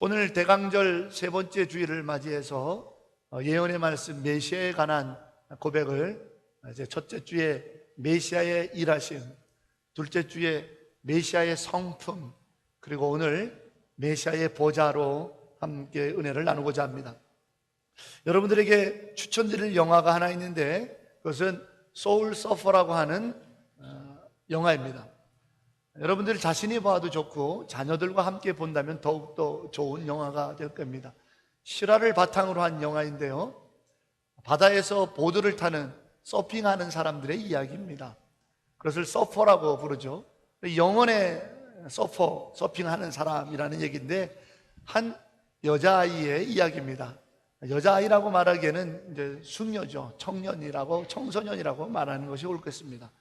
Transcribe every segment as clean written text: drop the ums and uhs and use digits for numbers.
오늘 대강절 세 번째 주일을 맞이해서 예언의 말씀 메시아에 관한 고백을 이제 첫째 주에 메시아의 일하심, 둘째 주에 메시아의 성품, 그리고 오늘 메시아의 보좌로 함께 은혜를 나누고자 합니다. 여러분들에게 추천드릴 영화가 하나 있는데 그것은 소울 서퍼라고 하는 영화입니다. 여러분들 자신이 봐도 좋고 자녀들과 함께 본다면 더욱더 좋은 영화가 될 겁니다. 실화를 바탕으로 한 영화인데요, 바다에서 보드를 타는 서핑하는 사람들의 이야기입니다. 그것을 서퍼라고 부르죠. 영혼의 서퍼, 서핑하는 사람이라는 얘기인데 한 여자아이의 이야기입니다. 여자아이라고 말하기에는 이제 숙녀죠. 청소년이라고 말하는 것이 옳겠습니다.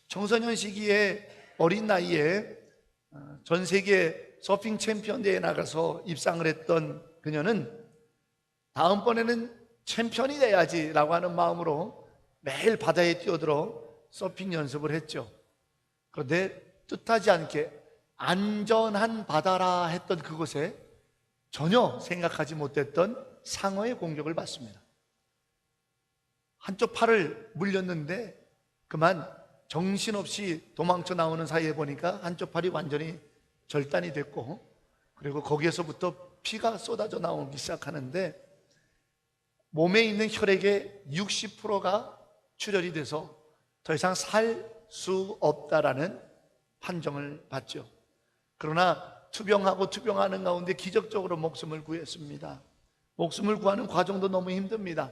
청소년 시기에 어린 나이에 전 세계 서핑 챔피언 대회에 나가서 입상을 했던 그녀는 다음번에는 챔피언이 돼야지라고 하는 마음으로 매일 바다에 뛰어들어 서핑 연습을 했죠. 그런데 뜻하지 않게 안전한 바다라 했던 그곳에 전혀 생각하지 못했던 상어의 공격을 받습니다. 한쪽 팔을 물렸는데 그만 정신없이 도망쳐 나오는 사이에 보니까 한쪽 팔이 완전히 절단이 됐고, 그리고 거기에서부터 피가 쏟아져 나오기 시작하는데 몸에 있는 혈액의 60%가 출혈이 돼서 더 이상 살 수 없다라는 판정을 받죠. 그러나 투병하는 가운데 기적적으로 목숨을 구했습니다. 목숨을 구하는 과정도 너무 힘듭니다.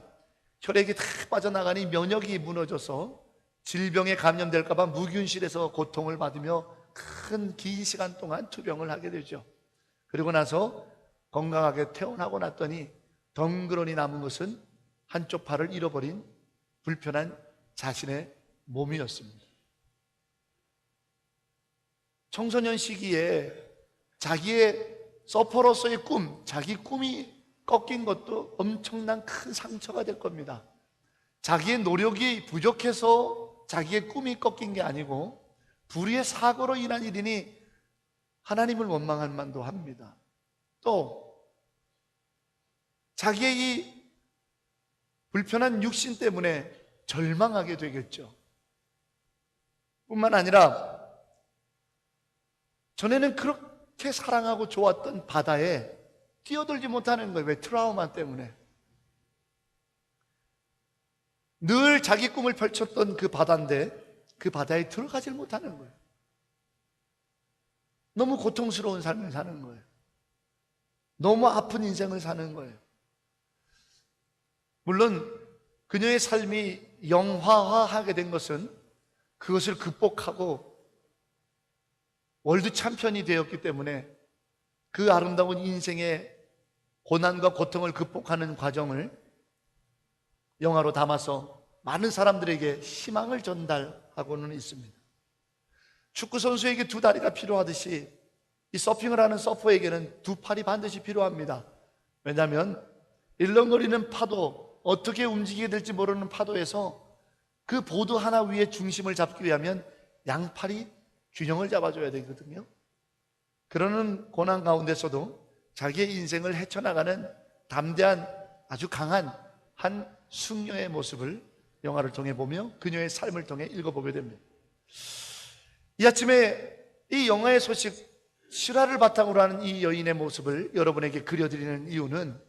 혈액이 다 빠져나가니 면역이 무너져서 질병에 감염될까 봐 무균실에서 고통을 받으며 긴 시간 동안 투병을 하게 되죠. 그리고 나서 건강하게 퇴원하고 났더니 덩그러니 남은 것은 한쪽 팔을 잃어버린 불편한 자신의 몸이었습니다. 청소년 시기에 자기의 서퍼로서의 자기 꿈이 꺾인 것도 엄청난 큰 상처가 될 겁니다. 자기의 노력이 부족해서 자기의 꿈이 꺾인 게 아니고 불의의 사고로 인한 일이니 하나님을 원망할 만도 합니다. 또 자기의 이 불편한 육신 때문에 절망하게 되겠죠. 뿐만 아니라 전에는 그렇게 사랑하고 좋았던 바다에 뛰어들지 못하는 거예요. 왜? 트라우마 때문에. 늘 자기 꿈을 펼쳤던 그 바다인데 그 바다에 들어가질 못하는 거예요. 너무 고통스러운 삶을 사는 거예요. 너무 아픈 인생을 사는 거예요. 물론 그녀의 삶이 영화화하게 된 것은 그것을 극복하고 월드 챔피언이 되었기 때문에 그 아름다운 인생의 고난과 고통을 극복하는 과정을 영화로 담아서 많은 사람들에게 희망을 전달하고는 있습니다. 축구 선수에게 두 다리가 필요하듯이 이 서핑을 하는 서퍼에게는 두 팔이 반드시 필요합니다. 왜냐하면 일렁거리는 파도, 어떻게 움직이게 될지 모르는 파도에서 그 보드 하나 위에 중심을 잡기 위하면 양팔이 균형을 잡아줘야 되거든요. 그러는 고난 가운데서도 자기의 인생을 헤쳐나가는 담대한 아주 강한 한 숙녀의 모습을 영화를 통해 보며 그녀의 삶을 통해 읽어보게 됩니다. 이 아침에 이 영화의 소식, 실화를 바탕으로 하는 이 여인의 모습을 여러분에게 그려드리는 이유는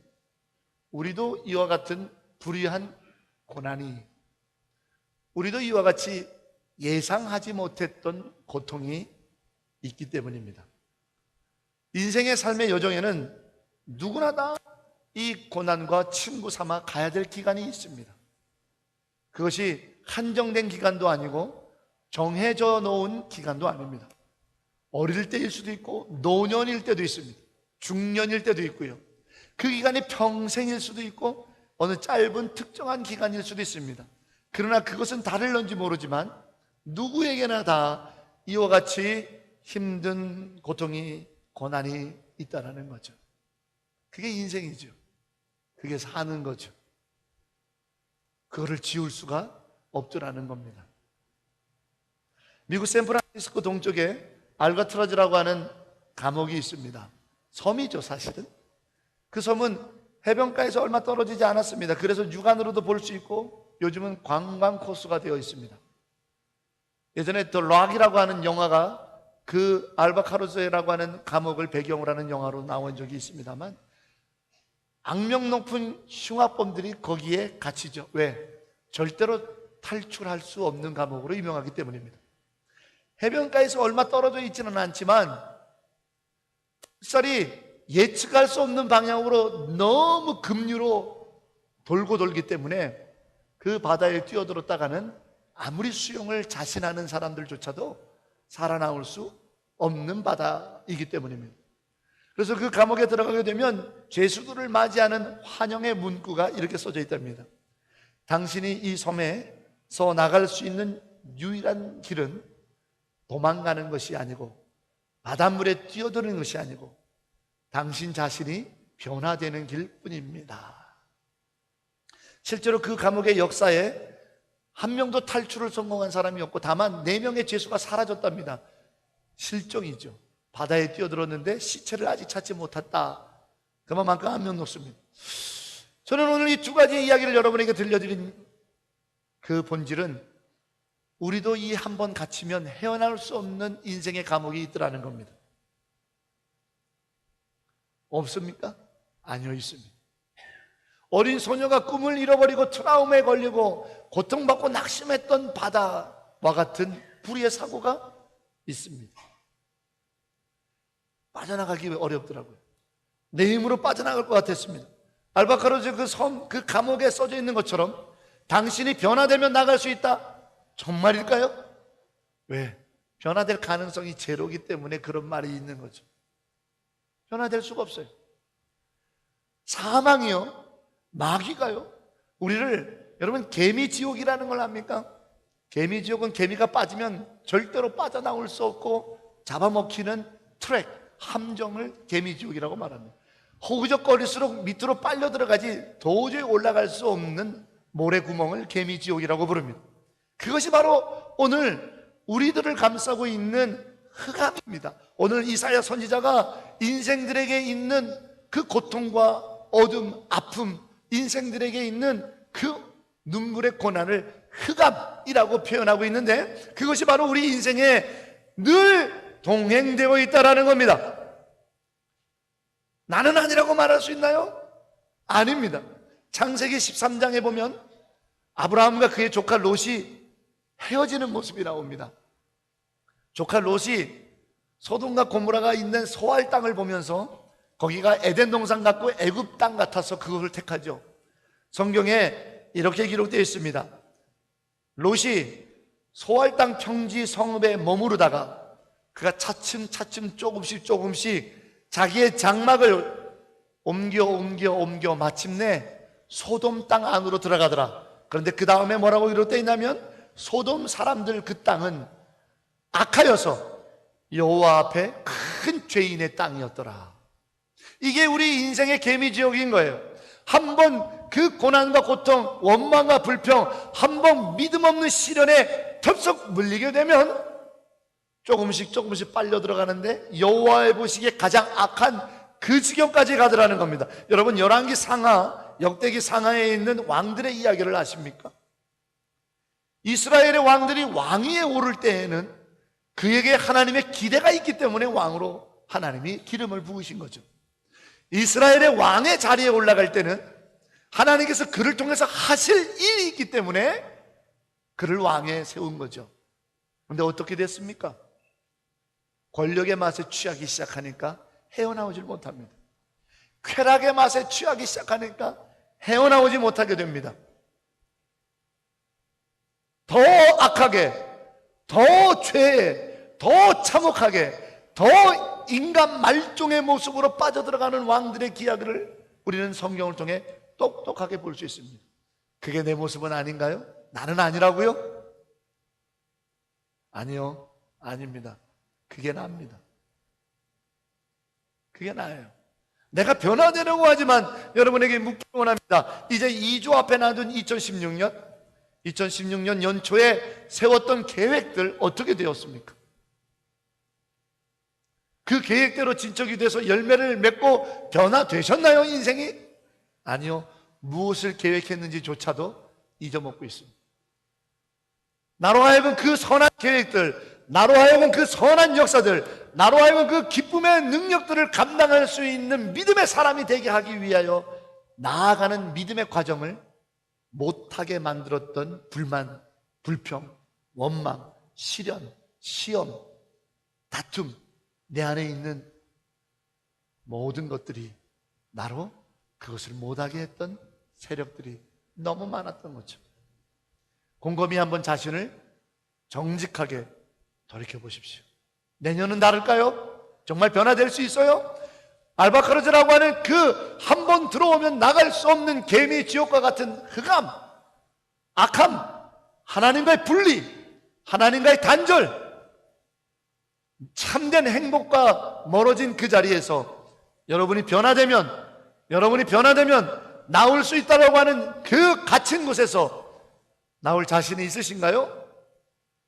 우리도 이와 같은 불의한 고난이, 우리도 이와 같이 예상하지 못했던 고통이 있기 때문입니다. 인생의 삶의 여정에는 누구나 다 이 고난과 친구 삼아 가야 될 기간이 있습니다. 그것이 한정된 기간도 아니고 정해져 놓은 기간도 아닙니다. 어릴 때일 수도 있고 노년일 때도 있습니다. 중년일 때도 있고요. 그 기간이 평생일 수도 있고 어느 짧은 특정한 기간일 수도 있습니다. 그러나 그것은 다를런지 모르지만 누구에게나 다 이와 같이 힘든 고통이, 고난이 있다는 거죠. 그게 인생이죠. 그게 사는 거죠. 그거를 지울 수가 없더라는 겁니다. 미국 샌프란시스코 동쪽에 알가트라즈라고 하는 감옥이 있습니다. 섬이죠, 사실은. 그 섬은 해변가에서 얼마 떨어지지 않았습니다. 그래서 육안으로도 볼 수 있고 요즘은 관광 코스가 되어 있습니다. 예전에 더 락이라고 하는 영화가 그 알바카로스라고 하는 감옥을 배경으로 하는 영화로 나온 적이 있습니다만, 악명 높은 흉악범들이 거기에 갇히죠. 왜? 절대로 탈출할 수 없는 감옥으로 유명하기 때문입니다. 해변가에서 얼마 떨어져 있지는 않지만 특별히 예측할 수 없는 방향으로 너무 급류로 돌고 돌기 때문에 그 바다에 뛰어들었다가는 아무리 수영을 자신하는 사람들조차도 살아나올 수 없는 바다이기 때문입니다. 그래서 그 감옥에 들어가게 되면 죄수들을 맞이하는 환영의 문구가 이렇게 써져 있답니다. 당신이 이 섬에서 나갈 수 있는 유일한 길은 도망가는 것이 아니고 바닷물에 뛰어드는 것이 아니고 당신 자신이 변화되는 길뿐입니다. 실제로 그 감옥의 역사에 한 명도 탈출을 성공한 사람이 없고 다만 4명의 죄수가 사라졌답니다. 실종이죠. 바다에 뛰어들었는데 시체를 아직 찾지 못했다. 그만큼 한 명 없습니다. 저는 오늘 이 2가지 이야기를 여러분에게 들려드린 그 본질은 우리도 이 한 번 갇히면 헤어나올 수 없는 인생의 감옥이 있더라는 겁니다. 없습니까? 아니요, 있습니다. 어린 소녀가 꿈을 잃어버리고 트라우마에 걸리고 고통받고 낙심했던 바다와 같은 불의의 사고가 있습니다. 빠져나가기 어렵더라고요. 내 힘으로 빠져나갈 것 같았습니다. 알바카로스 그 섬, 그 감옥에 써져 있는 것처럼 당신이 변화되면 나갈 수 있다. 정말일까요? 왜? 변화될 가능성이 제로이기 때문에 그런 말이 있는 거죠. 변화될 수가 없어요. 사망이요, 마귀가요, 우리를, 여러분, 개미지옥이라는 걸 압니까? 개미지옥은 개미가 빠지면 절대로 빠져나올 수 없고 잡아먹히는 트랙, 함정을 개미지옥이라고 말합니다. 허우적거릴수록 밑으로 빨려 들어가지 도저히 올라갈 수 없는 모래구멍을 개미지옥이라고 부릅니다. 그것이 바로 오늘 우리들을 감싸고 있는 흑암입니다. 오늘 이사야 선지자가 인생들에게 있는 그 고통과 어둠, 아픔, 인생들에게 있는 그 눈물의 고난을 흑암이라고 표현하고 있는데, 그것이 바로 우리 인생에 늘 동행되어 있다는 겁니다. 나는 아니라고 말할 수 있나요? 아닙니다. 창세기 13장에 보면 아브라함과 그의 조카 롯이 헤어지는 모습이 나옵니다. 조카 롯이 소돔과 고모라가 있는 소알 땅을 보면서 거기가 에덴 동산 같고 애굽 땅 같아서 그것을 택하죠. 성경에 이렇게 기록되어 있습니다. 롯이 소알 땅 평지 성읍에 머무르다가 그가 차츰 조금씩 자기의 장막을 옮겨 마침내 소돔 땅 안으로 들어가더라. 그런데 그 다음에 뭐라고 기록되어 있냐면 소돔 사람들 그 땅은 악하여서 여호와 앞에 큰 죄인의 땅이었더라. 이게 우리 인생의 개미지옥인 거예요. 한번 그 고난과 고통, 원망과 불평, 한번 믿음 없는 시련에 덥석 물리게 되면 조금씩 빨려 들어가는데 여호와의 보시기에 가장 악한 그 지경까지 가더라는 겁니다. 여러분, 열왕기 상하, 역대기 상하에 있는 왕들의 이야기를 아십니까? 이스라엘의 왕들이 왕위에 오를 때에는 그에게 하나님의 기대가 있기 때문에 왕으로 하나님이 기름을 부으신 거죠. 이스라엘의 왕의 자리에 올라갈 때는 하나님께서 그를 통해서 하실 일이 있기 때문에 그를 왕에 세운 거죠. 그런데 어떻게 됐습니까? 권력의 맛에 취하기 시작하니까 헤어나오질 못합니다. 쾌락의 맛에 취하기 시작하니까 헤어나오지 못하게 됩니다. 더 악하게, 더 죄에, 더 참혹하게, 더 인간 말종의 모습으로 빠져들어가는 왕들의 기약을 우리는 성경을 통해 똑똑하게 볼 수 있습니다. 그게 내 모습은 아닌가요? 나는 아니라고요? 아니요, 아닙니다. 그게 나입니다. 그게 나예요. 내가 변화되려고 하지만 여러분에게 묻기 원합니다. 이제 2주 앞에 놔둔 2016년 연초에 세웠던 계획들 어떻게 되었습니까? 그 계획대로 진척이 돼서 열매를 맺고 변화되셨나요, 인생이? 아니요. 무엇을 계획했는지조차도 잊어먹고 있습니다. 나로 하여금 그 선한 계획들, 나로 하여금 그 선한 역사들, 나로 하여금 그 기쁨의 능력들을 감당할 수 있는 믿음의 사람이 되게 하기 위하여 나아가는 믿음의 과정을 못하게 만들었던 불만, 불평, 원망, 시련, 시험, 다툼, 내 안에 있는 모든 것들이 나로 그것을 못하게 했던 세력들이 너무 많았던 거죠. 곰곰이 한번 자신을 정직하게 돌이켜보십시오. 내년은 다를까요? 정말 변화될 수 있어요? 알바카르즈라고 하는 그 한 번 들어오면 나갈 수 없는 개미 지옥과 같은 흑암, 악함, 하나님과의 분리, 하나님과의 단절, 참된 행복과 멀어진 그 자리에서 여러분이 변화되면 나올 수 있다고 하는 그 갇힌 곳에서 나올 자신이 있으신가요?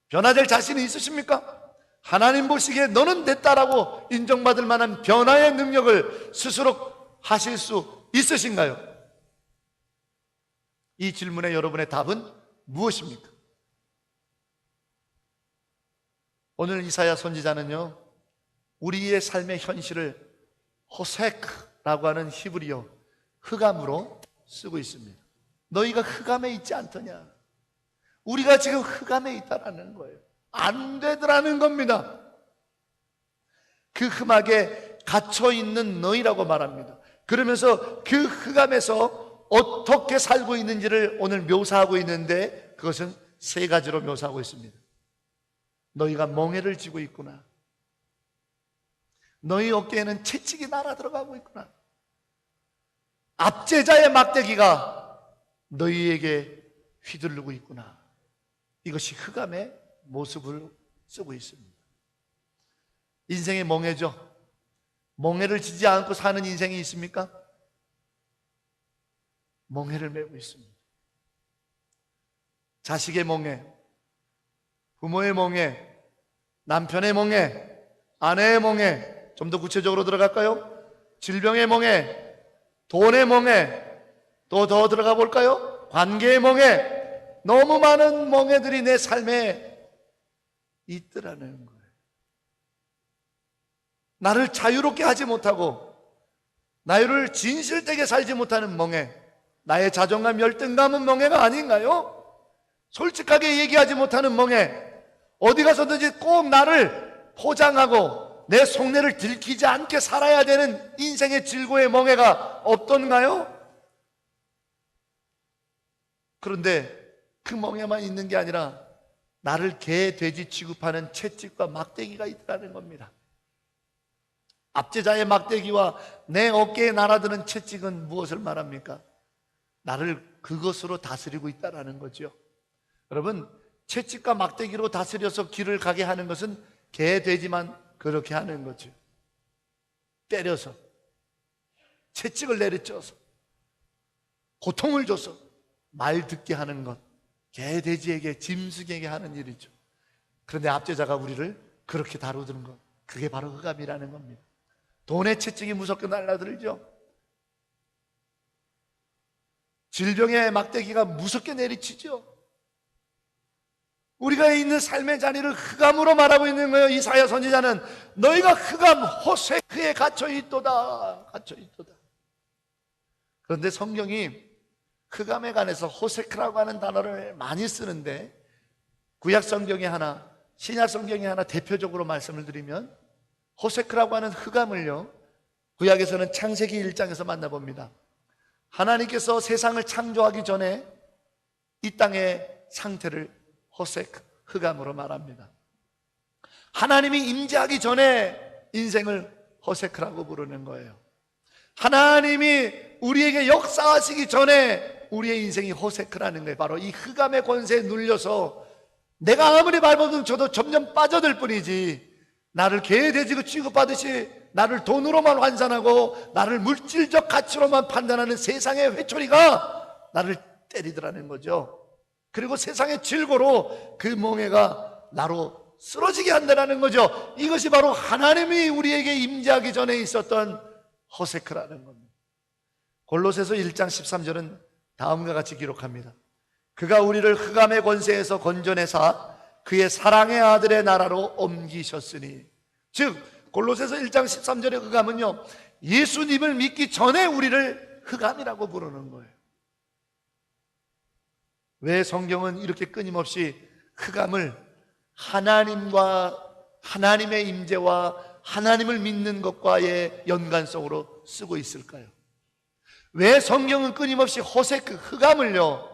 변화될 자신이 있으십니까? 하나님 보시기에 너는 됐다라고 인정받을 만한 변화의 능력을 스스로 하실 수 있으신가요? 이 질문에 여러분의 답은 무엇입니까? 오늘 이사야 선지자는요, 우리의 삶의 현실을 호세크라고 하는 히브리어 흑암으로 쓰고 있습니다. 너희가 흑암에 있지 않더냐? 우리가 지금 흑암에 있다라는 거예요. 안 되더라는 겁니다. 그 흑암에 갇혀 있는 너희라고 말합니다. 그러면서 그 흑암에서 어떻게 살고 있는지를 오늘 묘사하고 있는데, 그것은 세 가지로 묘사하고 있습니다. 너희가 멍에를 쥐고 있구나. 너희 어깨에는 채찍이 날아 들어가고 있구나. 압제자의 막대기가 너희에게 휘두르고 있구나. 이것이 흑암의 모습을 쓰고 있습니다. 인생의 멍에죠. 멍에를 지지 않고 사는 인생이 있습니까? 멍에를 메고 있습니다. 자식의 멍에, 부모의 멍에, 남편의 멍에, 아내의 멍에, 좀 더 구체적으로 들어갈까요? 질병의 멍에, 돈의 멍에, 또 더 들어가 볼까요? 관계의 멍에. 너무 많은 멍에들이 내 삶에 있더라는 거예요. 나를 자유롭게 하지 못하고 나를 진실되게 살지 못하는 멍에, 나의 자존감 열등감은 멍에가 아닌가요? 솔직하게 얘기하지 못하는 멍에, 어디 가서든지 꼭 나를 포장하고 내 속내를 들키지 않게 살아야 되는 인생의 질고의 멍에가 없던가요? 그런데 그 멍에만 있는 게 아니라 나를 개, 돼지 취급하는 채찍과 막대기가 있다는 겁니다. 압제자의 막대기와 내 어깨에 날아드는 채찍은 무엇을 말합니까? 나를 그것으로 다스리고 있다는 거죠. 여러분, 채찍과 막대기로 다스려서 길을 가게 하는 것은 개, 돼지만 그렇게 하는 거죠. 때려서, 채찍을 내리쳐서, 고통을 줘서 말 듣게 하는 것, 개, 돼지에게, 짐승에게 하는 일이죠. 그런데 압제자가 우리를 그렇게 다루는 것, 그게 바로 흑암이라는 겁니다. 돈의 채찍이 무섭게 날라들죠. 질병의 막대기가 무섭게 내리치죠. 우리가 있는 삶의 자리를 흑암으로 말하고 있는 거예요. 이사야 선지자는 너희가 흑암 호세크에 갇혀있도다, 갇혀있도다. 그런데 성경이 흑암에 관해서 호세크라고 하는 단어를 많이 쓰는데, 구약 성경에 하나, 신약 성경에 하나 대표적으로 말씀을 드리면, 호세크라고 하는 흑암을요, 구약에서는 창세기 1장에서 만나봅니다. 하나님께서 세상을 창조하기 전에 이 땅의 상태를 호세크, 흑암으로 말합니다. 하나님이 임재하기 전에 인생을 호세크라고 부르는 거예요. 하나님이 우리에게 역사하시기 전에 우리의 인생이 호세크라는 거예요. 바로 이 흑암의 권세에 눌려서 내가 아무리 발버둥 쳐도 점점 빠져들 뿐이지, 나를 개, 돼지로 취급하듯이 나를 돈으로만 환산하고 나를 물질적 가치로만 판단하는 세상의 회초리가 나를 때리더라는 거죠. 그리고 세상의 질고로 그 멍에가 나로 쓰러지게 한다는 거죠. 이것이 바로 하나님이 우리에게 임재하기 전에 있었던 호세크라는 겁니다. 골로새서 1장 13절은 다음과 같이 기록합니다. 그가 우리를 흑암의 권세에서 건져내사 그의 사랑의 아들의 나라로 옮기셨으니, 즉 골로새서 1장 13절의 흑암은요, 예수님을 믿기 전에 우리를 흑암이라고 부르는 거예요. 왜 성경은 이렇게 끊임없이 흑암을 하나님의 임재와 하나님을 믿는 것과의 연관성으로 쓰고 있을까요? 왜 성경은 끊임없이 호세크 흑암을요,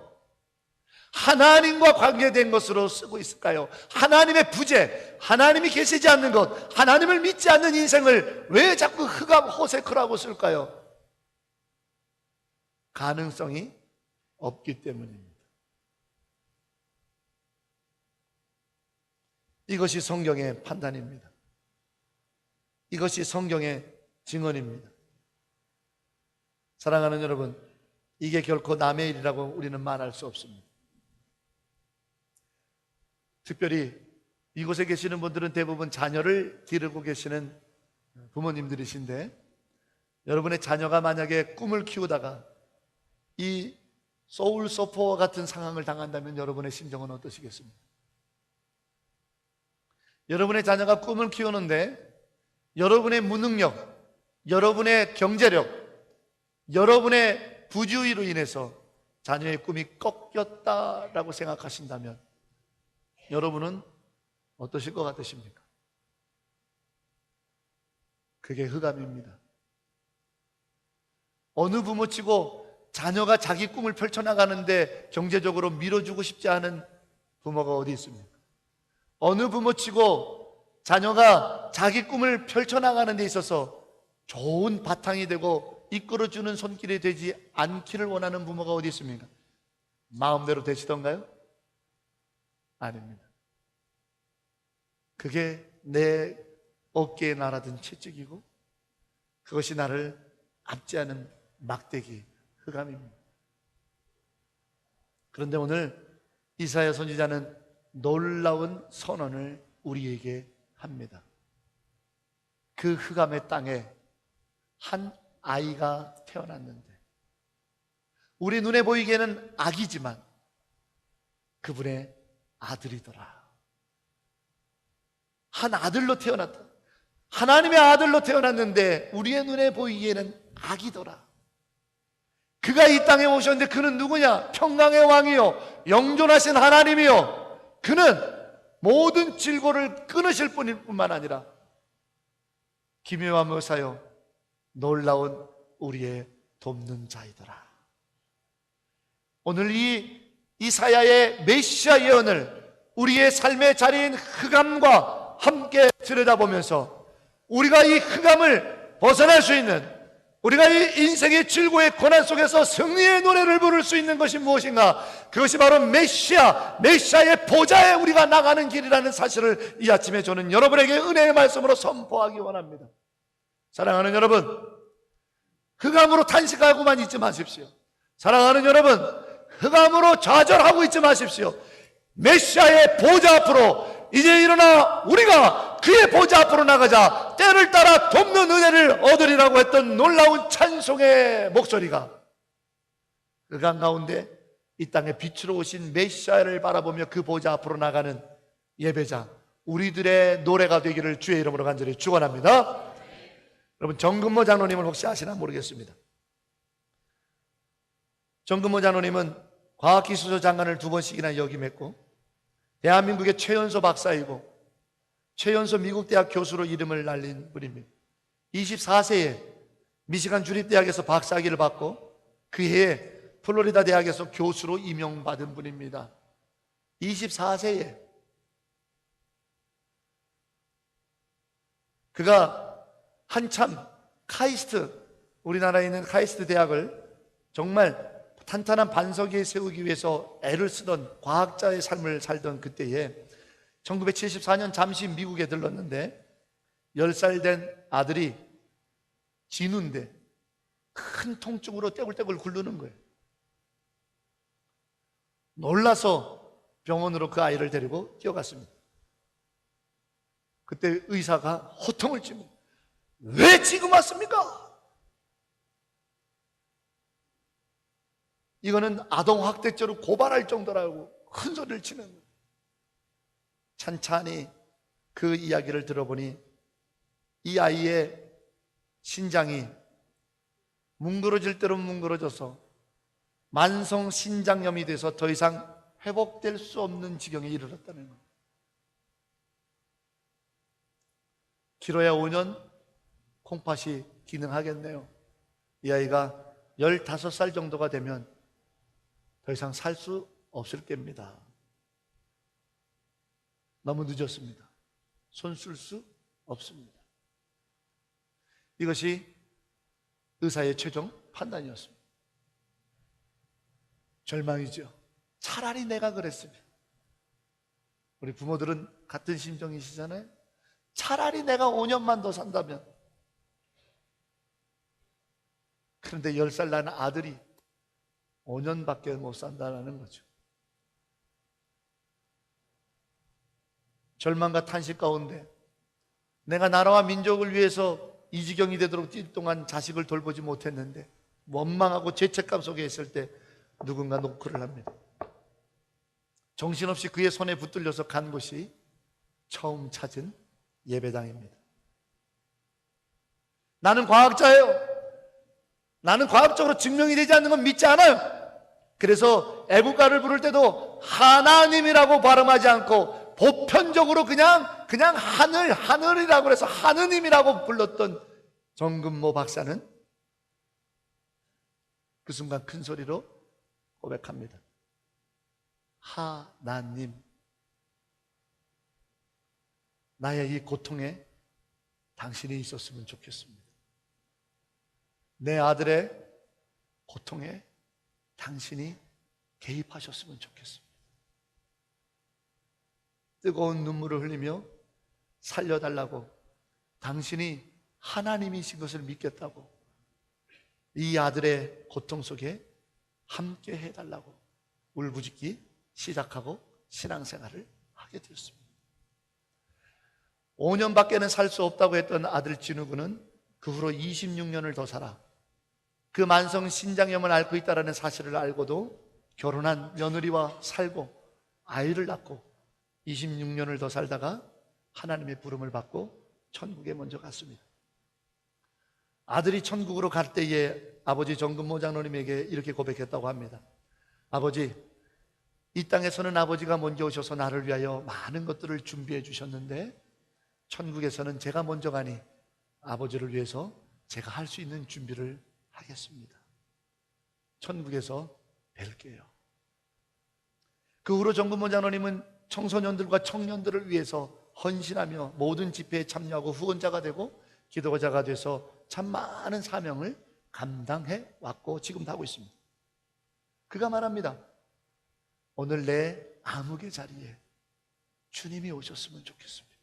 하나님과 관계된 것으로 쓰고 있을까요? 하나님의 부재, 하나님이 계시지 않는 것, 하나님을 믿지 않는 인생을 왜 자꾸 흑암 호세크라고 쓸까요? 가능성이 없기 때문입니다. 이것이 성경의 판단입니다. 이것이 성경의 증언입니다. 사랑하는 여러분, 이게 결코 남의 일이라고 우리는 말할 수 없습니다. 특별히 이곳에 계시는 분들은 대부분 자녀를 기르고 계시는 부모님들이신데, 여러분의 자녀가 만약에 꿈을 키우다가 이 소울 서퍼와 같은 상황을 당한다면 여러분의 심정은 어떠시겠습니까? 여러분의 자녀가 꿈을 키우는데 여러분의 무능력, 여러분의 경제력, 여러분의 부주의로 인해서 자녀의 꿈이 꺾였다라고 생각하신다면 여러분은 어떠실 것 같으십니까? 그게 흑암입니다. 어느 부모치고 자녀가 자기 꿈을 펼쳐나가는데 경제적으로 밀어주고 싶지 않은 부모가 어디 있습니까? 어느 부모치고 자녀가 자기 꿈을 펼쳐나가는 데 있어서 좋은 바탕이 되고 이끌어주는 손길이 되지 않기를 원하는 부모가 어디 있습니까? 마음대로 되시던가요? 아닙니다. 그게 내 어깨에 날아든 채찍이고 그것이 나를 압제하는 막대기, 흑암입니다. 그런데 오늘 이사야 선지자는 놀라운 선언을 우리에게 합니다. 그 흑암의 땅에 한 아이가 태어났는데, 우리 눈에 보이기에는 아기지만 그분의 아들이더라. 한 아들로 태어났다. 하나님의 아들로 태어났는데 우리의 눈에 보이기에는 아기더라. 그가 이 땅에 오셨는데 그는 누구냐? 평강의 왕이요, 영존하신 하나님이요. 그는 모든 질고를 끊으실 뿐만 아니라 기묘와 묘사요 놀라운 우리의 돕는 자이더라. 오늘 이 이사야의 메시아 예언을 우리의 삶의 자리인 흑암과 함께 들여다보면서 우리가 이 흑암을 벗어날 수 있는, 우리가 이 인생의 질고의 고난 속에서 승리의 노래를 부를 수 있는 것이 무엇인가? 그것이 바로 메시아의 보좌에 우리가 나가는 길이라는 사실을 이 아침에 저는 여러분에게 은혜의 말씀으로 선포하기 원합니다. 사랑하는 여러분, 흑암으로 탄식하고만 있지 마십시오. 사랑하는 여러분, 흑암으로 좌절하고 있지 마십시오. 메시아의 보좌 앞으로 이제 일어나 우리가 그의 보좌 앞으로 나가자. 때를 따라 돕는 은혜를 얻으리라고 했던 놀라운 찬송의 목소리가 흑암 가운데 이 땅에 빛으로 오신 메시아를 바라보며 그 보좌 앞으로 나가는 예배자, 우리들의 노래가 되기를 주의 이름으로 간절히 축원합니다. 여러분, 정근모 장로님을 혹시 아시나 모르겠습니다. 정근모 장로님은 과학기술소 장관을 2번씩이나 역임했고 대한민국의 최연소 박사이고 최연소 미국 대학 교수로 이름을 날린 분입니다. 24세에 미시간 주립대학에서 박사학위를 받고 그 해에 플로리다 대학에서 교수로 임용받은 분입니다. 24세에 그가 한참 카이스트, 우리나라에 있는 카이스트 대학을 정말 탄탄한 반석 위에 세우기 위해서 애를 쓰던 과학자의 삶을 살던 그때에 1974년 잠시 미국에 들렀는데 10살 된 아들이 진우인데 큰 통증으로 떼굴떼굴 굴르는 거예요. 놀라서 병원으로 그 아이를 데리고 뛰어갔습니다. 그때 의사가 호통을 치면 왜 지금 왔습니까? 이거는 아동학대죄로 고발할 정도라고 큰 소리를 치는 거예요. 찬찬히 그 이야기를 들어보니 이 아이의 신장이 뭉그러질 대로 뭉그러져서 만성 신장염이 돼서 더 이상 회복될 수 없는 지경에 이르렀다는 거예요. 길어야 5년 콩팥이 기능하겠네요. 이 아이가 15살 정도가 되면 더 이상 살 수 없을 겁니다. 너무 늦었습니다. 손 쓸 수 없습니다. 이것이 의사의 최종 판단이었습니다. 절망이죠. 차라리 내가 그랬으면. 우리 부모들은 같은 심정이시잖아요. 차라리 내가 5년만 더 산다면. 그런데 10살 난 아들이 5년밖에 못 산다는 거죠. 절망과 탄식 가운데 내가 나라와 민족을 위해서 이 지경이 되도록 뛸 동안 자식을 돌보지 못했는데 원망하고 죄책감 속에 있을 때 누군가 노크를 합니다. 정신없이 그의 손에 붙들려서 간 곳이 처음 찾은 예배당입니다. 나는 과학자예요. 나는 과학적으로 증명이 되지 않는 건 믿지 않아요. 그래서 애국가를 부를 때도 하나님이라고 발음하지 않고 보편적으로 그냥 하늘이라고 해서 하느님이라고 불렀던 정금모 박사는 그 순간 큰 소리로 고백합니다. 하나님, 나의 이 고통에 당신이 있었으면 좋겠습니다. 내 아들의 고통에 당신이 개입하셨으면 좋겠습니다. 뜨거운 눈물을 흘리며 살려달라고, 당신이 하나님이신 것을 믿겠다고, 이 아들의 고통 속에 함께 해달라고 울부짖기 시작하고 신앙생활을 하게 되었습니다. 5년밖에는 살 수 없다고 했던 아들 진우군은 그 후로 26년을 더 살아 그 만성 신장염을 앓고 있다는 사실을 알고도 결혼한 며느리와 살고 아이를 낳고 26년을 더 살다가 하나님의 부름을 받고 천국에 먼저 갔습니다. 아들이 천국으로 갈 때에 아버지 정금모 장로님에게 이렇게 고백했다고 합니다. 아버지, 이 땅에서는 아버지가 먼저 오셔서 나를 위하여 많은 것들을 준비해 주셨는데 천국에서는 제가 먼저 가니 아버지를 위해서 제가 할 수 있는 준비를 하겠습니다. 천국에서 뵐게요. 그 후로 정금모 장로님은 청소년들과 청년들을 위해서 헌신하며 모든 집회에 참여하고 후원자가 되고 기도자가 돼서 참 많은 사명을 감당해 왔고 지금도 하고 있습니다. 그가 말합니다. 오늘 내 암흑의 자리에 주님이 오셨으면 좋겠습니다.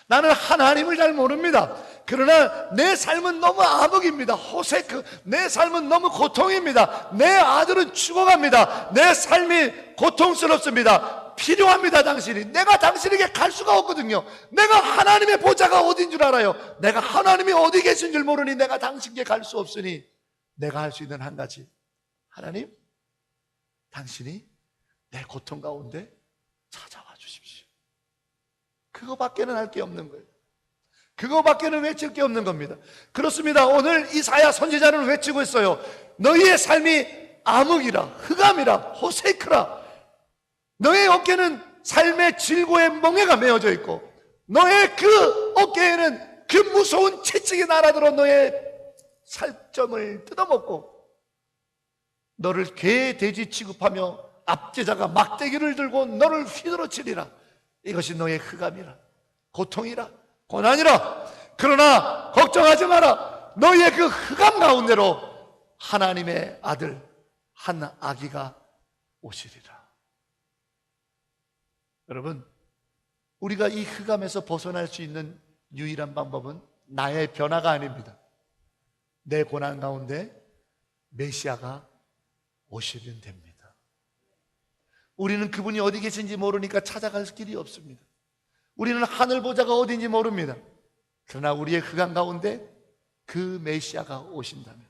나는 하나님을 잘 모릅니다. 그러나 내 삶은 너무 암흑입니다. 호세크, 내 삶은 너무 고통입니다. 내 아들은 죽어갑니다. 내 삶이 고통스럽습니다. 필요합니다. 당신이. 내가 당신에게 갈 수가 없거든요. 내가 하나님의 보좌가 어딘 줄 알아요. 내가 하나님이 어디 계신 줄 모르니 내가 당신께 갈 수 없으니 내가 할 수 있는 한 가지, 하나님, 당신이 내 고통 가운데 찾아와 주십시오. 그거밖에는 할 게 없는 거예요. 그거밖에는 외칠 게 없는 겁니다. 그렇습니다. 오늘 이사야 선지자는 외치고 있어요. 너희의 삶이 암흑이라, 흑암이라, 호세크라. 너의 어깨는 삶의 질고의 멍에가 메어져 있고 너의 그 어깨에는 그 무서운 채찍이 날아들어 너의 살점을 뜯어먹고 너를 개, 돼지 취급하며 압제자가 막대기를 들고 너를 휘두르치리라. 이것이 너의 흑암이라, 고통이라, 고난이라. 그러나 걱정하지 마라. 너희의 그 흑암 가운데로 하나님의 아들 한 아기가 오시리라. 여러분, 우리가 이 흑암에서 벗어날 수 있는 유일한 방법은 나의 변화가 아닙니다. 내 고난 가운데 메시아가 오시면 됩니다. 우리는 그분이 어디 계신지 모르니까 찾아갈 길이 없습니다. 우리는 하늘 보좌가 어딘지 모릅니다. 그러나 우리의 흑암 가운데 그 메시아가 오신다면,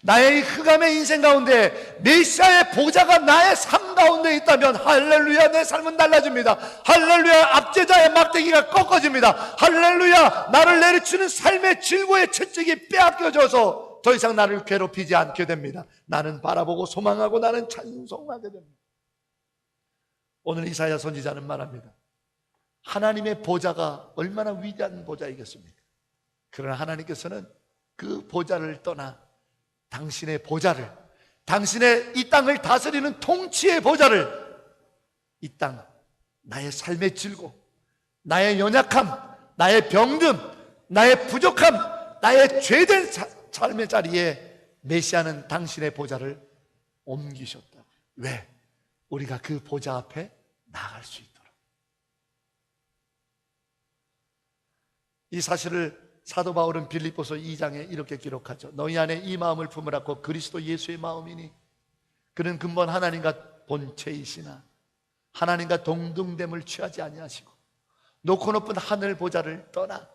나의 흑암의 인생 가운데 메시아의 보좌가 나의 삶 가운데 있다면, 할렐루야, 내 삶은 달라집니다. 할렐루야, 압제자의 막대기가 꺾어집니다. 할렐루야, 나를 내리치는 삶의 질고의 채찍이 빼앗겨져서 더 이상 나를 괴롭히지 않게 됩니다. 나는 바라보고 소망하고 나는 찬송하게 됩니다. 오늘 이사야 선지자는 말합니다. 하나님의 보좌가 얼마나 위대한 보좌이겠습니까? 그러나 하나님께서는 그 보좌를 떠나 당신의 보좌를, 당신의 이 땅을 다스리는 통치의 보좌를, 이 땅, 나의 삶의 질고, 나의 연약함, 나의 병듦, 나의 부족함, 나의 죄된 삶의 자리에 메시아는 당신의 보좌를 옮기셨다. 왜? 우리가 그 보좌 앞에 나아갈 수 있도록. 이 사실을 사도 바울은 빌립보서 2장에 이렇게 기록하죠. 너희 안에 이 마음을 품으라고 그리스도 예수의 마음이니 그는 근본 하나님과 본체이시나 하나님과 동등됨을 취하지 아니하시고 높고 높은 하늘 보좌를 떠나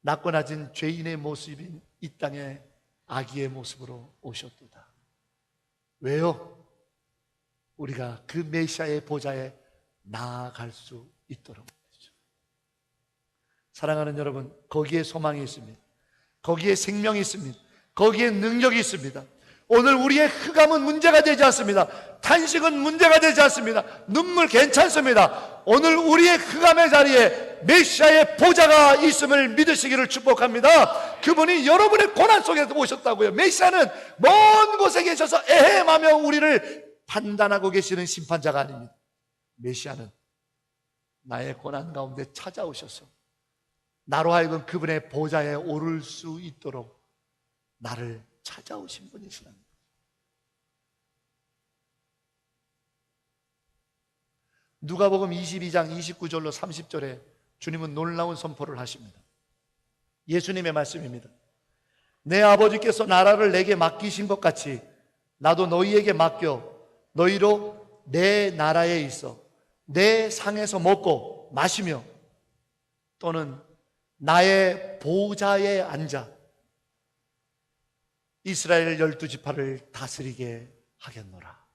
낮고 낮은 죄인의 모습인 이 땅에 아기의 모습으로 오셨도다. 왜요? 우리가 그 메시아의 보좌에 나아갈 수 있도록. 사랑하는 여러분, 거기에 소망이 있습니다. 거기에 생명이 있습니다. 거기에 능력이 있습니다. 오늘 우리의 흑암은 문제가 되지 않습니다. 탄식은 문제가 되지 않습니다. 눈물 괜찮습니다. 오늘 우리의 흑암의 자리에 메시아의 보좌가 있음을 믿으시기를 축복합니다. 그분이 여러분의 고난 속에서 오셨다고요. 메시아는 먼 곳에 계셔서 에헴하며 우리를 판단하고 계시는 심판자가 아닙니다. 메시아는 나의 고난 가운데 찾아오셔서 나로 하여금 그분의 보좌에 오를 수 있도록 나를 찾아오신 분이시랍니다. 누가복음 22장 29절로 30절에 주님은 놀라운 선포를 하십니다. 예수님의 말씀입니다. 내 아버지께서 나라를 내게 맡기신 것 같이 나도 너희에게 맡겨 너희로 내 나라에 있어 내 상에서 먹고 마시며 또는 나의 보좌에 앉아 이스라엘 12지파를 다스리게 하겠노라.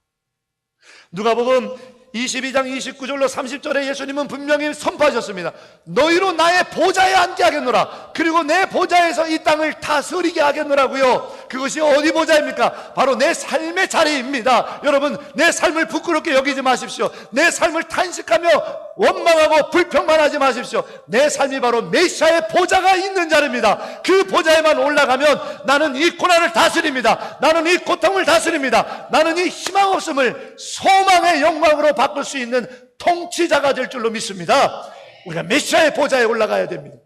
누가복음 22장 29절로 30절에 예수님은 분명히 선포하셨습니다. 너희로 나의 보좌에 앉게 하겠노라. 그리고 내 보좌에서 이 땅을 다스리게 하겠노라고요. 그것이 어디 보좌입니까? 바로 내 삶의 자리입니다. 여러분, 내 삶을 부끄럽게 여기지 마십시오. 내 삶을 탄식하며 원망하고 불평만 하지 마십시오. 내 삶이 바로 메시아의 보좌가 있는 자리입니다. 그 보좌에만 올라가면 나는 이 고난을 다스립니다. 나는 이 고통을 다스립니다. 나는 이 희망 없음을 소망의 영광으로 바꿀 수 있는 통치자가 될 줄로 믿습니다. 우리가 메시아의 보좌에 올라가야 됩니다.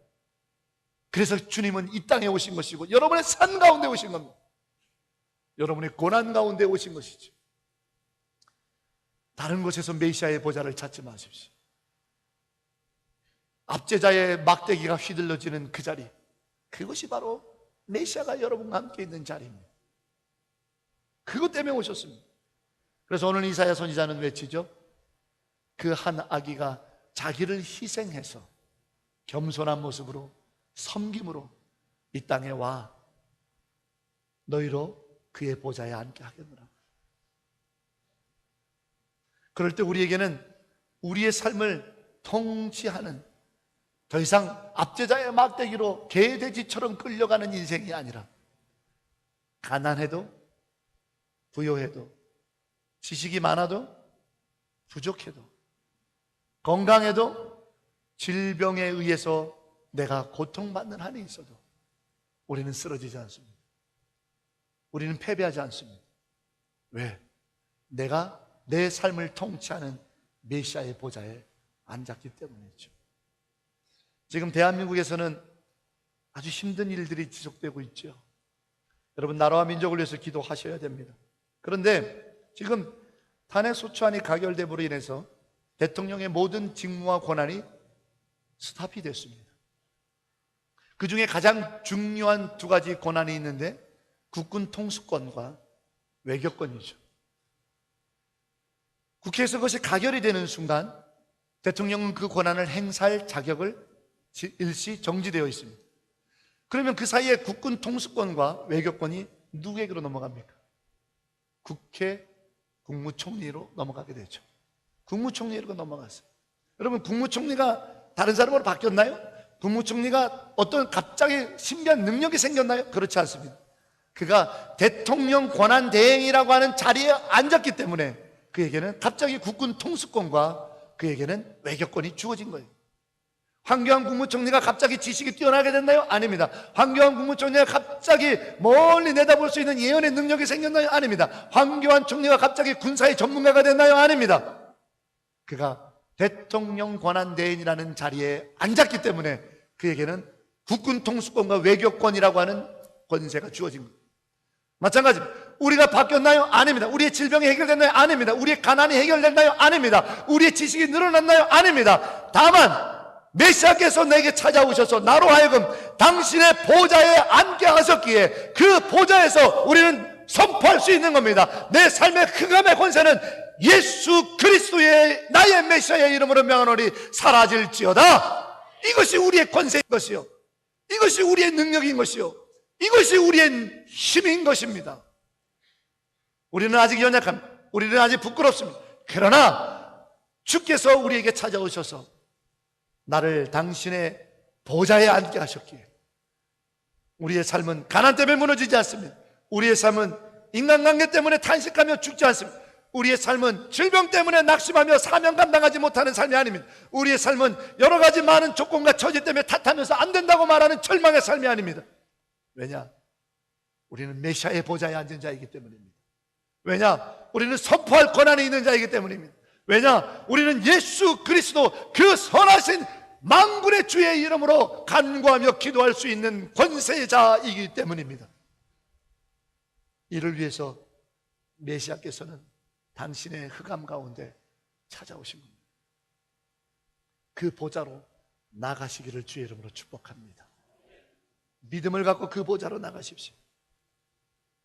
그래서 주님은 이 땅에 오신 것이고 여러분의 산 가운데 오신 겁니다. 여러분의 고난 가운데 오신 것이죠. 다른 곳에서 메시아의 보좌를 찾지 마십시오. 압제자의 막대기가 휘둘러지는 그 자리, 그것이 바로 메시아가 여러분과 함께 있는 자리입니다. 그것 때문에 오셨습니다. 그래서 오늘 이사야 선지자는 외치죠. 그 한 아기가 자기를 희생해서 겸손한 모습으로 섬김으로 이 땅에 와 너희로 그의 보좌에 앉게 하겠노라. 그럴 때 우리에게는 우리의 삶을 통치하는 더 이상 압제자의 막대기로 개돼지처럼 끌려가는 인생이 아니라 가난해도 부요해도 지식이 많아도 부족해도 건강해도 질병에 의해서 내가 고통받는 한이 있어도 우리는 쓰러지지 않습니다. 우리는 패배하지 않습니다. 왜? 내가 내 삶을 통치하는 메시아의 보좌에 앉았기 때문이죠. 지금 대한민국에서는 아주 힘든 일들이 지속되고 있죠. 여러분, 나라와 민족을 위해서 기도하셔야 됩니다. 그런데 지금 탄핵 소추안이 가결됨으로 인해서 대통령의 모든 직무와 권한이 스탑이 됐습니다. 그 중에 가장 중요한 두 가지 권한이 있는데 국군 통수권과 외교권이죠. 국회에서 그것이 가결이 되는 순간 대통령은 그 권한을 행사할 자격을 일시 정지되어 있습니다. 그러면 그 사이에 국군 통수권과 외교권이 누구에게로 넘어갑니까? 국회 국무총리로 넘어가게 되죠. 국무총리로 넘어갔어요. 여러분, 국무총리가 다른 사람으로 바뀌었나요? 국무총리가 어떤 갑자기 신비한 능력이 생겼나요? 그렇지 않습니다. 그가 대통령 권한 대행이라고 하는 자리에 앉았기 때문에 그에게는 갑자기 국군 통수권과 그에게는 외교권이 주어진 거예요. 황교안 국무총리가 갑자기 지식이 뛰어나게 됐나요? 아닙니다. 황교안 국무총리가 갑자기 멀리 내다볼 수 있는 예언의 능력이 생겼나요? 아닙니다. 황교안 총리가 갑자기 군사의 전문가가 됐나요? 아닙니다. 그가 대통령 권한 대행이라는 자리에 앉았기 때문에 그에게는 국군 통수권과 외교권이라고 하는 권세가 주어진 거예요. 마찬가지입니다. 우리가 바뀌었나요? 아닙니다. 우리의 질병이 해결됐나요? 아닙니다. 우리의 가난이 해결됐나요? 아닙니다. 우리의 지식이 늘어났나요? 아닙니다. 다만 메시아께서 내게 찾아오셔서 나로 하여금 당신의 보좌에 앉게 하셨기에 그 보좌에서 우리는 선포할 수 있는 겁니다. 내 삶의 흑암의 권세는 예수 그리스도의 나의 메시아의 이름으로 명하노니 사라질지어다. 이것이 우리의 권세인 것이요, 이것이 우리의 능력인 것이요, 이것이 우리의 힘인 것입니다. 우리는 아직 연약합니다. 우리는 아직 부끄럽습니다. 그러나 주께서 우리에게 찾아오셔서 나를 당신의 보좌에 앉게 하셨기에 우리의 삶은 가난 때문에 무너지지 않습니다. 우리의 삶은 인간관계 때문에 탄식하며 죽지 않습니다. 우리의 삶은 질병 때문에 낙심하며 사명 감당하지 못하는 삶이 아닙니다. 우리의 삶은 여러 가지 많은 조건과 처지 때문에 탓하면서 안 된다고 말하는 절망의 삶이 아닙니다. 왜냐? 우리는 메시아의 보좌에 앉은 자이기 때문입니다. 왜냐? 우리는 선포할 권한이 있는 자이기 때문입니다. 왜냐? 우리는 예수 그리스도 그 선하신 만군의 주의 이름으로 간구하며 기도할 수 있는 권세자이기 때문입니다. 이를 위해서 메시아께서는 당신의 흑암 가운데 찾아오신 겁니다. 그 보좌로 나가시기를 주의 이름으로 축복합니다. 믿음을 갖고 그 보좌로 나가십시오.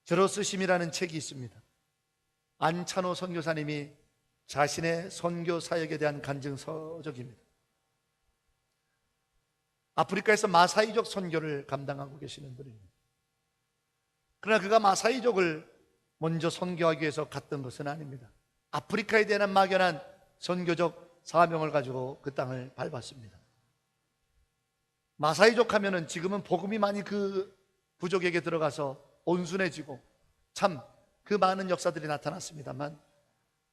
저로 쓰심이라는 책이 있습니다. 안찬호 선교사님이 자신의 선교 사역에 대한 간증서적입니다. 아프리카에서 마사이족 선교를 감당하고 계시는 분입니다. 그러나 그가 마사이족을 먼저 선교하기 위해서 갔던 것은 아닙니다. 아프리카에 대한 막연한 선교적 사명을 가지고 그 땅을 밟았습니다. 마사이족 하면은 지금은 복음이 많이 그 부족에게 들어가서 온순해지고 참 그 많은 역사들이 나타났습니다만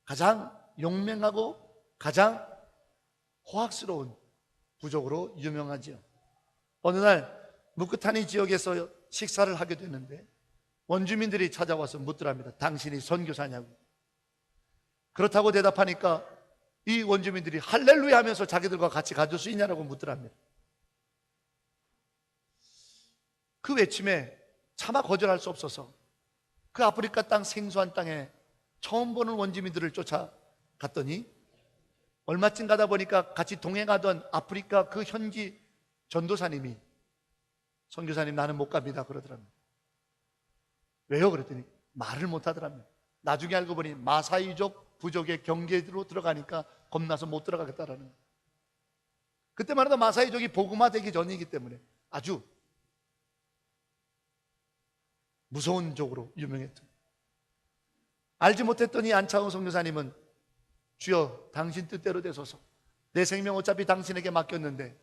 가장 용맹하고 가장 호학스러운 부족으로 유명하지요. 어느 날 무크타니 지역에서 식사를 하게 되는데 원주민들이 찾아와서 묻더랍니다. 당신이 선교사냐고. 그렇다고 대답하니까 이 원주민들이 할렐루야 하면서 자기들과 같이 가줄 수 있냐라고 묻더랍니다. 그 외침에 차마 거절할 수 없어서 그 아프리카 땅 생소한 땅에 처음 보는 원주민들을 쫓아갔더니 얼마쯤 가다 보니까 같이 동행하던 아프리카 그 현지 전도사님이 선교사님 나는 못 갑니다 그러더랍니다. 왜요? 그랬더니 말을 못 하더랍니다. 나중에 알고 보니 마사이족 부족의 경계로 들어가니까 겁나서 못 들어가겠다라는 거예요. 그때만 해도 마사이족이 복음화되기 전이기 때문에 아주 무서운 족으로 유명했던. 알지 못했더니 안창호 선교사님은 주여 당신 뜻대로 되소서. 내 생명 어차피 당신에게 맡겼는데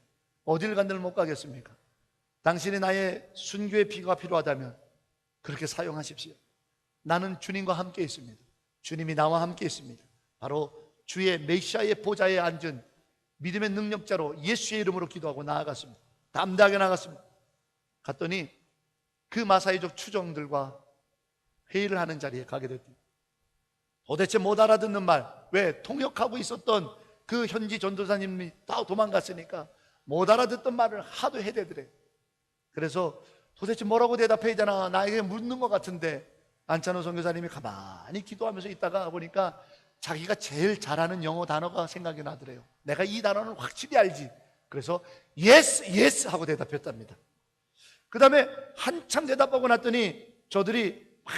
어딜 간들 못 가겠습니까? 당신이 나의 순교의 피가 필요하다면 그렇게 사용하십시오. 나는 주님과 함께 있습니다. 주님이 나와 함께 있습니다. 바로 주의 메시아의 보좌에 앉은 믿음의 능력자로 예수의 이름으로 기도하고 나아갔습니다. 담대하게 나갔습니다. 갔더니 그 마사이족 추종들과 회의를 하는 자리에 가게 됐대요. 도대체 못 알아듣는 말, 왜 통역하고 있었던 그 현지 전도사님이 다 도망갔으니까 못 알아듣던 말을 하도 해대더래. 그래서 도대체 뭐라고 대답해야 되나 나에게 묻는 것 같은데 안찬호 선교사님이 가만히 기도하면서 있다가 보니까 자기가 제일 잘하는 영어 단어가 생각이 나더래요. 내가 이 단어는 확실히 알지. 그래서 yes, yes 하고 대답했답니다. 그 다음에 한참 대답하고 났더니 저들이 막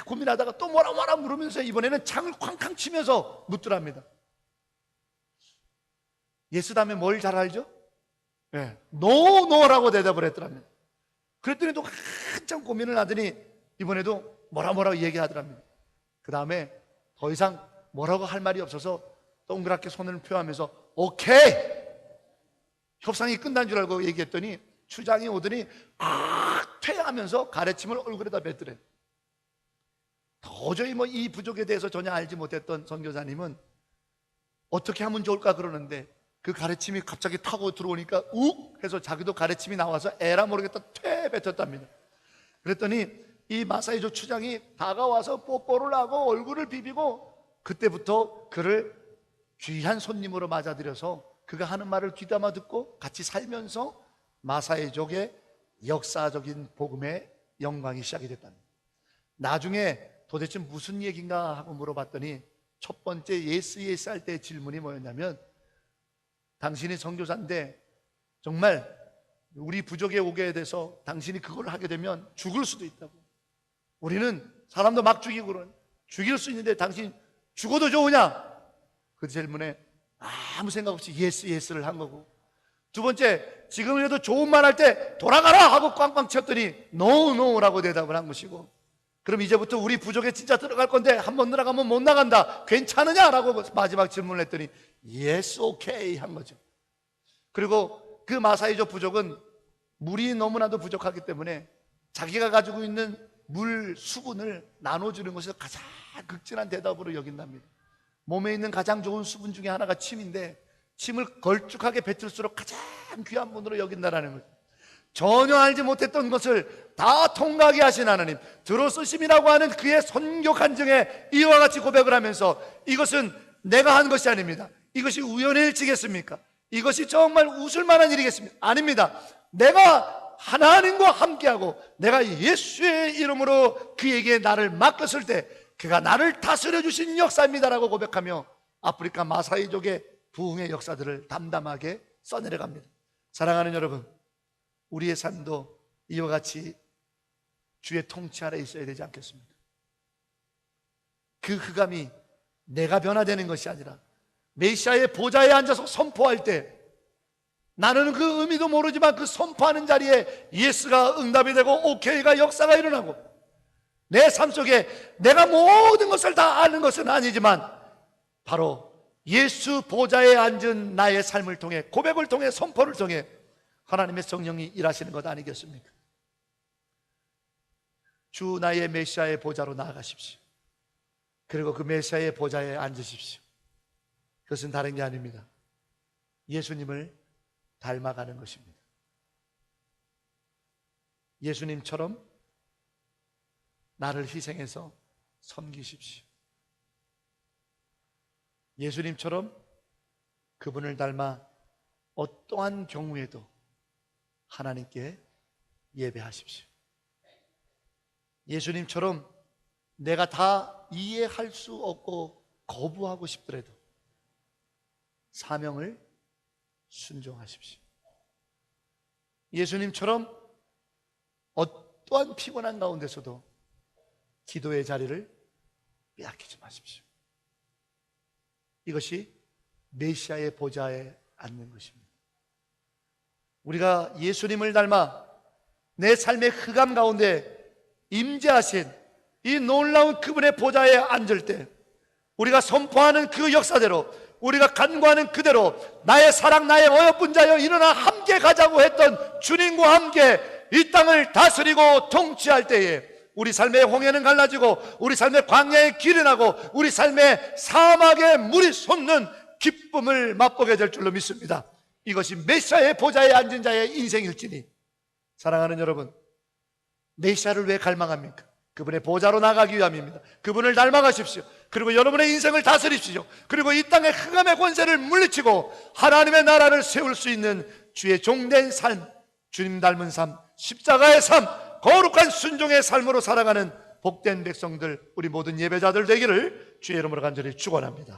고민하다가 또 뭐라 물으면서 이번에는 창을 쾅쾅 치면서 묻더랍니다. 예수 다음에 뭘 잘 알죠? 네. 노, 노라고 대답을 했더랍니다. 그랬더니 또 한참 고민을 하더니 이번에도 뭐라고 얘기하더랍니다. 그 다음에 더 이상 뭐라고 할 말이 없어서 동그랗게 손을 펴하면서 오케이! 협상이 끝난 줄 알고 얘기했더니 추장이 오더니 퇴하면서 가래침을 얼굴에다 뱉더래. 도저히 이 부족에 대해서 전혀 알지 못했던 선교사님은 어떻게 하면 좋을까 그러는데 그 가래침이 갑자기 타고 들어오니까 욱 해서 자기도 가래침이 나와서 에라 모르겠다 퇴 뱉었답니다. 그랬더니 이 마사이족 추장이 다가와서 뽀뽀를 하고 얼굴을 비비고 그때부터 그를 귀한 손님으로 맞아들여서 그가 하는 말을 귀담아 듣고 같이 살면서 마사이족의 역사적인 복음의 영광이 시작이 됐답니다. 나중에 도대체 무슨 얘기인가 하고 물어봤더니 첫 번째 예스 할 때 질문이 뭐였냐면 당신이 선교사인데 정말 우리 부족에 오게 돼서 당신이 그걸 하게 되면 죽을 수도 있다고. 우리는 사람도 막 죽이고 그러는 죽일 수 있는데 당신 죽어도 좋으냐? 그 질문에 아무 생각 없이 예스를 한 거고, 두 번째 지금이라도 좋은 말 할 때 돌아가라 하고 꽝꽝 쳤더니 노라고 대답을 한 것이고, 그럼 이제부터 우리 부족에 진짜 들어갈 건데 한번 들어가면 못 나간다 괜찮으냐라고 마지막 질문을 했더니 yes, okay 한 거죠. 그리고 그 마사이족 부족은 물이 너무나도 부족하기 때문에 자기가 가지고 있는 물 수분을 나눠주는 것이 가장 극진한 대답으로 여긴답니다. 몸에 있는 가장 좋은 수분 중에 하나가 침인데 침을 걸쭉하게 뱉을수록 가장 귀한 분으로 여긴다라는 거죠. 전혀 알지 못했던 것을 다 통과하게 하신 하나님, 들어쓰심이라고 하는 그의 선교 간증에 이와 같이 고백을 하면서 이것은 내가 한 것이 아닙니다. 이것이 우연의 일치겠습니까? 이것이 정말 웃을 만한 일이겠습니까? 아닙니다. 내가 하나님과 함께하고 내가 예수의 이름으로 그에게 나를 맡겼을 때 그가 나를 다스려 주신 역사입니다라고 고백하며 아프리카 마사이족의 부흥의 역사들을 담담하게 써내려갑니다. 사랑하는 여러분, 우리의 삶도 이와 같이 주의 통치 아래 있어야 되지 않겠습니까? 그 흑암이 내가 변화되는 것이 아니라 메시아의 보좌에 앉아서 선포할 때 나는 그 의미도 모르지만 그 선포하는 자리에 예스가 응답이 되고 오케이가 역사가 일어나고, 내 삶 속에 내가 모든 것을 다 아는 것은 아니지만 바로 예수 보좌에 앉은 나의 삶을 통해, 고백을 통해, 선포를 통해 하나님의 성령이 일하시는 것 아니겠습니까? 주 나의 메시아의 보좌로 나아가십시오. 그리고 그 메시아의 보좌에 앉으십시오. 그것은 다른 게 아닙니다. 예수님을 닮아가는 것입니다. 예수님처럼 나를 희생해서 섬기십시오. 예수님처럼 그분을 닮아 어떠한 경우에도 하나님께 예배하십시오. 예수님처럼 내가 다 이해할 수 없고 거부하고 싶더라도 사명을 순종하십시오. 예수님처럼 어떠한 피곤한 가운데서도 기도의 자리를 빼앗기지 마십시오. 이것이 메시아의 보좌에 앉는 것입니다. 우리가 예수님을 닮아 내 삶의 흑암 가운데 임재하신 이 놀라운 그분의 보좌에 앉을 때 우리가 선포하는 그 역사대로, 우리가 간구하는 그대로 나의 사랑, 나의 어여쁜 자여 일어나 함께 가자고 했던 주님과 함께 이 땅을 다스리고 통치할 때에 우리 삶의 홍해는 갈라지고 우리 삶의 광야에 길이 나고 우리 삶의 사막에 물이 솟는 기쁨을 맛보게 될 줄로 믿습니다. 이것이 메시아의 보좌에 앉은 자의 인생일지니, 사랑하는 여러분, 메시아를 왜 갈망합니까? 그분의 보좌로 나가기 위함입니다. 그분을 닮아가십시오. 그리고 여러분의 인생을 다스리십시오. 그리고 이 땅의 흑암의 권세를 물리치고 하나님의 나라를 세울 수 있는 주의 종된 삶, 주님 닮은 삶, 십자가의 삶, 거룩한 순종의 삶으로 살아가는 복된 백성들, 우리 모든 예배자들 되기를 주의 이름으로 간절히 축원합니다.